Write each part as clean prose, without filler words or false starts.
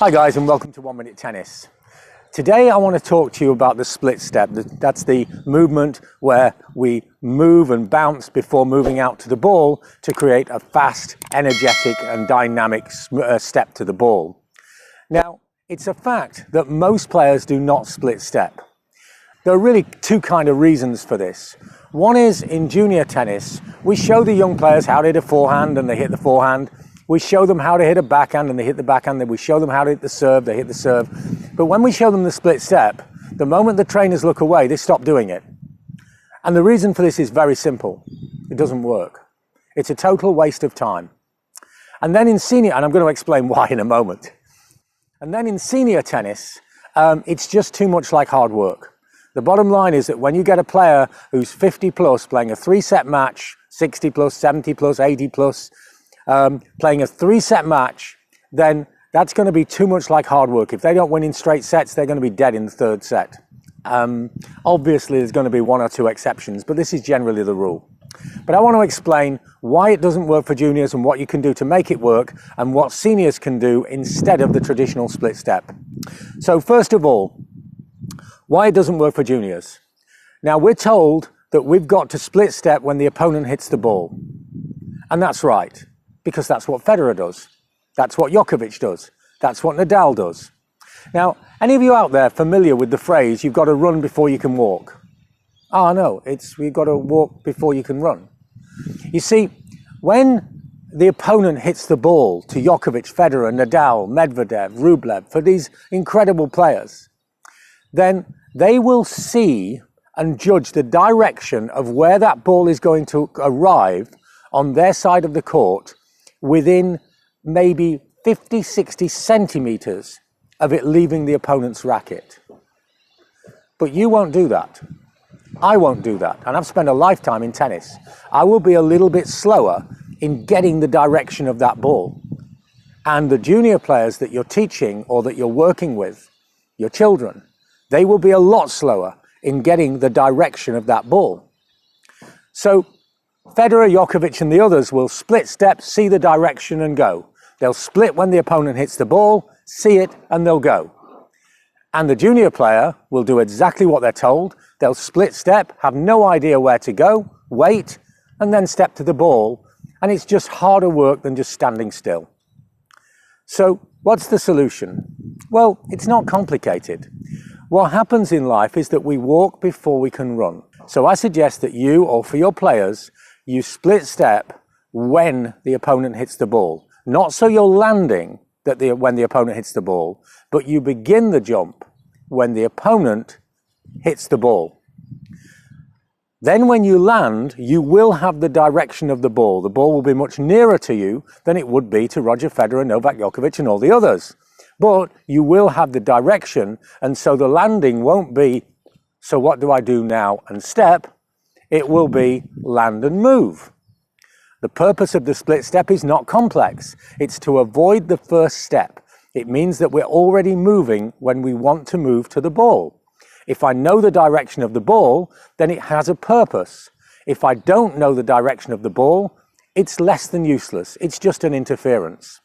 Hi guys, and welcome to 1 Minute Tennis. Today I want to talk to you about the split step. That's the movement where we move and bounce before moving out to the ball to create a fast, energetic and dynamic step to the ball. Now, it's a fact that most players do not split step. There are really two kind of reasons for this. One is in junior tennis, we show the young players how to hit a forehand and they hit the forehand. We show them how to hit a backhand and they hit the backhand. Then we show them how to hit the serve, they hit the serve. But when we show them the split step, the moment the trainers look away, they stop doing it. And the reason for this is very simple. It doesn't work. It's a total waste of time. And then in senior, and I'm going to explain why in a moment. And then in senior tennis, it's just too much like hard work. The bottom line is that when you get a player who's 50 plus playing a 3-set match, 60 plus, 70 plus, 80 plus, playing a 3-set match, then that's going to be too much like hard work. If they don't win in straight sets, they're going to be dead in the third set. Obviously, there's going to be one or two exceptions, but this is generally the rule. But I want to explain why it doesn't work for juniors and what you can do to make it work and what seniors can do instead of the traditional split step. So first of all, why it doesn't work for juniors. Now, we're told that we've got to split step when the opponent hits the ball. And that's right, because that's what Federer does. That's what Djokovic does. That's what Nadal does. Now, any of you out there familiar with the phrase, you've got to run before you can walk? No, it's you've got to walk before you can run. You see, when the opponent hits the ball to Djokovic, Federer, Nadal, Medvedev, Rublev, for these incredible players, then they will see and judge the direction of where that ball is going to arrive on their side of the court within maybe 50, 60 centimeters of it leaving the opponent's racket. But you won't do that. I won't do that. And I've spent a lifetime in tennis. I will be a little bit slower in getting the direction of that ball. And the junior players that you're teaching or that you're working with, your children, they will be a lot slower in getting the direction of that ball. So Federer, Djokovic and the others will split step, see the direction and go. They'll split when the opponent hits the ball, see it and they'll go. And the junior player will do exactly what they're told. They'll split step, have no idea where to go, wait and then step to the ball. And it's just harder work than just standing still. So what's the solution? Well, it's not complicated. What happens in life is that we walk before we can run. So I suggest that you, or for your players, you split step when the opponent hits the ball. Not so you're landing when the opponent hits the ball, but you begin the jump when the opponent hits the ball. Then when you land, you will have the direction of the ball. The ball will be much nearer to you than it would be to Roger Federer, Novak Djokovic and all the others. But you will have the direction, and so the landing won't be, so what do I do now and step? It will be land and move. The purpose of the split step is not complex. It's to avoid the first step. It means that we're already moving when we want to move to the ball. If I know the direction of the ball, then it has a purpose. If I don't know the direction of the ball, it's less than useless. It's just an interference.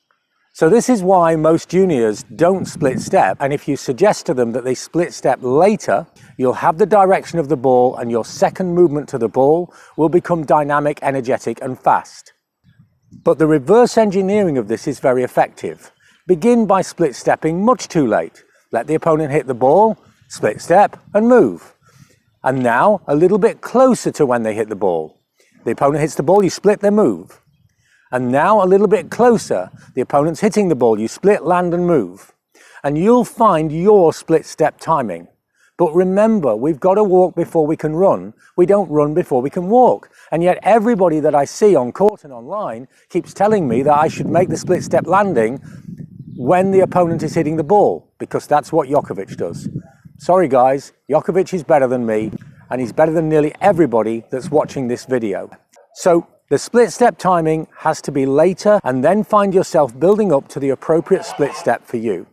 So this is why most juniors don't split step, and if you suggest to them that they split step later, you'll have the direction of the ball and your second movement to the ball will become dynamic, energetic and fast. But the reverse engineering of this is very effective. Begin by split stepping much too late. Let the opponent hit the ball, split step and move. And now a little bit closer to when they hit the ball. The opponent hits the ball, you split their move. And now a little bit closer, the opponent's hitting the ball, you split, land and move. And you'll find your split step timing. But remember, we've got to walk before we can run. We don't run before we can walk. And yet everybody that I see on court and online keeps telling me that I should make the split step landing when the opponent is hitting the ball, because that's what Djokovic does. Sorry guys, Djokovic is better than me, and he's better than nearly everybody that's watching this video. So the split step timing has to be later, and then find yourself building up to the appropriate split step for you.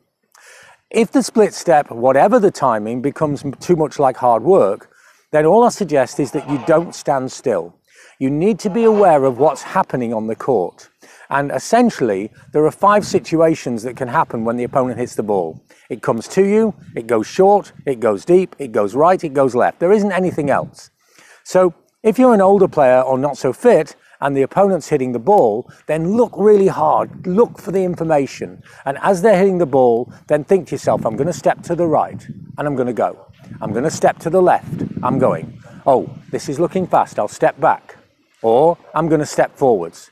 If the split step, whatever the timing, becomes too much like hard work, then all I suggest is that you don't stand still. You need to be aware of what's happening on the court. And essentially, there are 5 situations that can happen when the opponent hits the ball. It comes to you, it goes short, it goes deep, it goes right, it goes left. There isn't anything else. So if you're an older player or not so fit and the opponent's hitting the ball, then look really hard, look for the information. And as they're hitting the ball, then think to yourself, I'm going to step to the right and I'm going to go. I'm going to step to the left, I'm going. Oh, this is looking fast, I'll step back. Or I'm going to step forwards.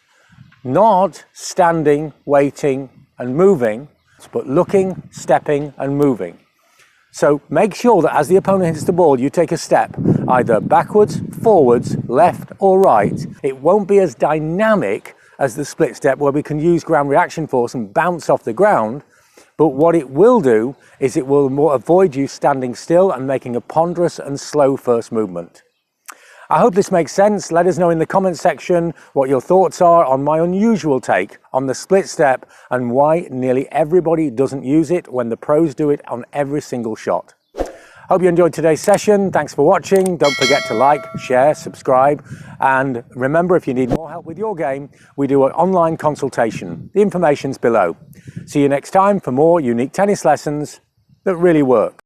Not standing, waiting and moving, but looking, stepping and moving. So make sure that as the opponent hits the ball, you take a step, either backwards, forwards, left or right. It won't be as dynamic as the split step where we can use ground reaction force and bounce off the ground. But what it will do is it will avoid you standing still and making a ponderous and slow first movement. I hope this makes sense. Let us know in the comments section what your thoughts are on my unusual take on the split step and why nearly everybody doesn't use it when the pros do it on every single shot. Hope you enjoyed today's session. Thanks for watching. Don't forget to like, share, subscribe, and remember, if you need more help with your game, we do an online consultation. The information's below. See you next time for more unique tennis lessons that really work.